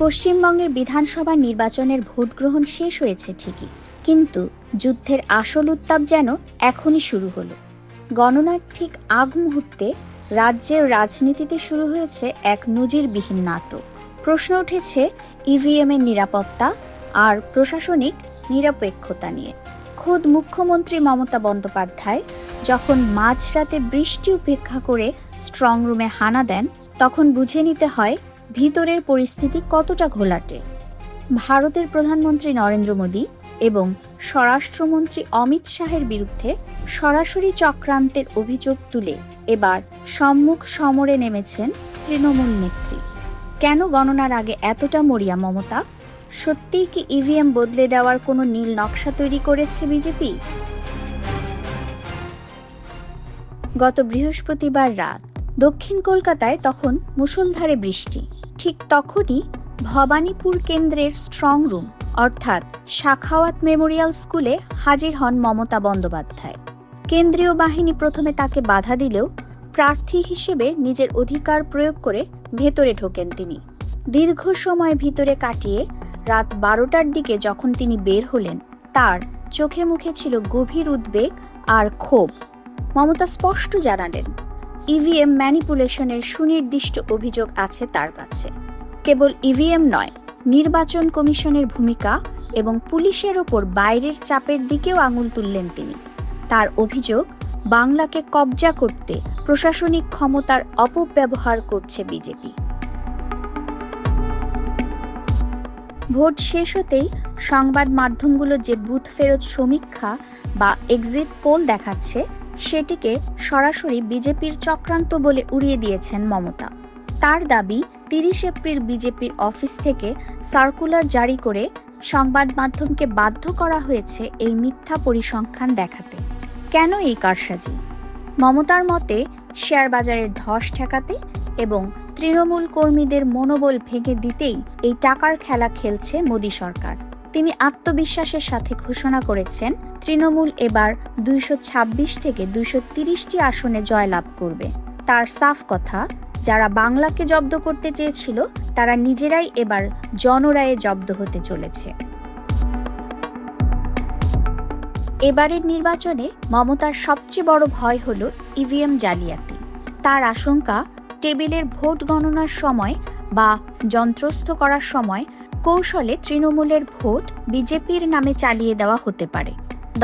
পশ্চিমবঙ্গের বিধানসভা নির্বাচনের ভোট গ্রহণ শেষ হয়েছে ঠিকই, কিন্তু যুদ্ধের আসল উত্তাপ যেন এখনই শুরু হলো। গণনার ঠিক আগ মুহূর্তে রাজ্যের রাজনীতিতে শুরু হয়েছে এক নজিরবিহীন নাটক। প্রশ্ন উঠেছে ইভিএম এর নিরাপত্তা আর প্রশাসনিক নিরপেক্ষতা নিয়ে। খোদ মুখ্যমন্ত্রী মমতা বন্দ্যোপাধ্যায় যখন মাঝরাতে বৃষ্টি উপেক্ষা করে স্ট্রং রুমে হানা দেন, তখন বুঝে নিতে হয় ভিতরের পরিস্থিতি কতটা ঘোলাটে। ভারতের প্রধানমন্ত্রী নরেন্দ্র মোদী এবং স্বরাষ্ট্রমন্ত্রী অমিত শাহের বিরুদ্ধে সরাসরি চক্রান্তের অভিযোগ তুলে এবার সম্মুখ সমরে নেমেছেন তৃণমূল নেত্রী। কেন গণনার আগে এতটা মরিয়া মমতা? সত্যিই কি ইভিএম বদলে দেওয়ার কোনো নীল নকশা তৈরি করেছে বিজেপি? গত বৃহস্পতিবার রাত দক্ষিণ কলকাতায় তখন মুষলধারে বৃষ্টি। ঠিক তখনই ভবানীপুর কেন্দ্রের স্ট্রং রুম অর্থাৎ সাখাওয়াত মেমোরিয়াল স্কুলে হাজির হন মমতা বন্দ্যোপাধ্যায়। কেন্দ্রীয় বাহিনী প্রথমে তাকে বাধা দিলেও প্রার্থী হিসেবে নিজের অধিকার প্রয়োগ করে ভেতরে ঢোকেন তিনি। দীর্ঘ সময় ভিতরে কাটিয়ে রাত 12টার দিকে যখন তিনি বের হলেন, তার চোখে মুখে ছিল গভীর উদ্বেগ আর ক্ষোভ। মমতা স্পষ্ট জানালেন, ইভিএম ম্যানিপুলেশনের সুনির্দিষ্ট অভিযোগ আছে তার কাছে। কেবল ইভিএম নয়, নির্বাচন কমিশনের ভূমিকা এবং পুলিশের ওপর বাইরের চাপের দিকেও আঙুল তুললেন তিনি। তার অভিযোগ, বাংলাকে কবজা করতে প্রশাসনিক ক্ষমতার অপব্যবহার করছে বিজেপি। ভোট শেষ হতেই সংবাদ মাধ্যমগুলো যে বুথ ফেরত সমীক্ষা বা এক্সিট পোল দেখাচ্ছে, সেটিকে সরাসরি বিজেপির চক্রান্ত বলে উড়িয়ে দিয়েছেন মমতা। তার দাবি, 30 এপ্রিল বিজেপির অফিস থেকে সার্কুলার জারি করে সংবাদ মাধ্যমকে বাধ্য করা হয়েছে এই মিথ্যা পরিসংখ্যান দেখাতে। কেন এই কারসাজি? মমতার মতে শেয়ার বাজারের ধস ঠেকাতে এবং তৃণমূল কর্মীদের মনোবল ভেঙে দিতেই এই টাকার খেলা খেলছে মোদী সরকার। তিনি আত্মবিশ্বাসের সাথে ঘোষণা করেছেন, তৃণমূল এবার 226 থেকে 230টি আসনে জয়লাভ করবে। তার সাফ কথা, যারা বাংলাকে জব্দ করতে চেয়েছিল তারা নিজেরাই এবার জনরায়ে জব্দ হতে চলেছে। এবারের নির্বাচনে মমতার সবচেয়ে বড় ভয় হল ইভিএম জালিয়াতি। তার আশঙ্কা, টেবিলের ভোট গণনার সময় বা যন্ত্রস্থ করার সময় কৌশলে তৃণমূলের ভোট বিজেপির নামে চালিয়ে দেওয়া হতে পারে।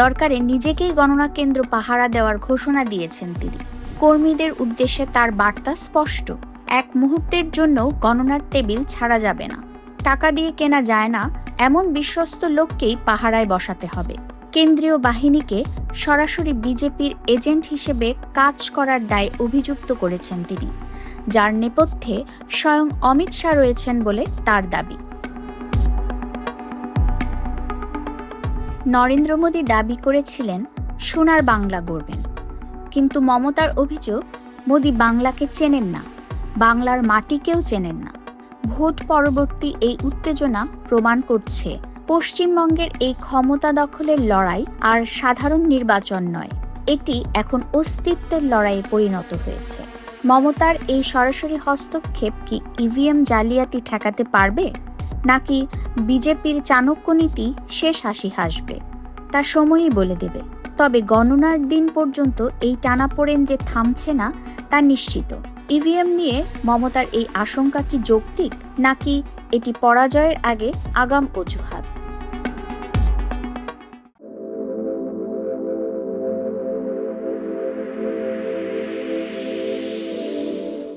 দরকারে নিজেকেই গণনা কেন্দ্র পাহারা দেওয়ার ঘোষণা দিয়েছেন তিনি। কর্মীদের উদ্দেশ্যে তার বার্তা স্পষ্ট, এক মুহূর্তের জন্য গণনার টেবিল ছাড়া যাবে না। টাকা দিয়ে কেনা যায় না এমন বিশ্বস্ত লোককেই পাহারায় বসাতে হবে। কেন্দ্রীয় বাহিনীকে সরাসরি বিজেপির এজেন্ট হিসেবে কাজ করার দায়ে অভিযুক্ত করেছেন তিনি, যার নেপথ্যে স্বয়ং অমিত শাহ রয়েছেন বলে তার দাবি। নরেন্দ্র মোদী দাবি করেছিলেন সোনার বাংলা গড়বেন, কিন্তু মমতার অভিযোগ, মোদী বাংলাকে চেনেন না, বাংলার মাটিকেও চেনেন না। ভোট পরবর্তী এই উত্তেজনা প্রমাণ করছে পশ্চিমবঙ্গের এই ক্ষমতা দখলের লড়াই আর সাধারণ নির্বাচন নয়, এটি এখন অস্তিত্বের লড়াইয়ে পরিণত হয়েছে। মমতার এই সরাসরি হস্তক্ষেপ কি ইভিএম জালিয়াতি ঠেকাতে পারবে, নাকি বিজেপির চাণক্য নীতি শেষ হাসি হাসবে, তা সময়ই বলে দেবে। তবে গণনার দিন পর্যন্ত এই টানাপোড়েন যে থামছে না তা নিশ্চিত। ইভিএম নিয়ে মমতার এই আশঙ্কা কি যৌক্তিক, নাকি এটি পরাজয়ের আগে আগাম অজুহাত?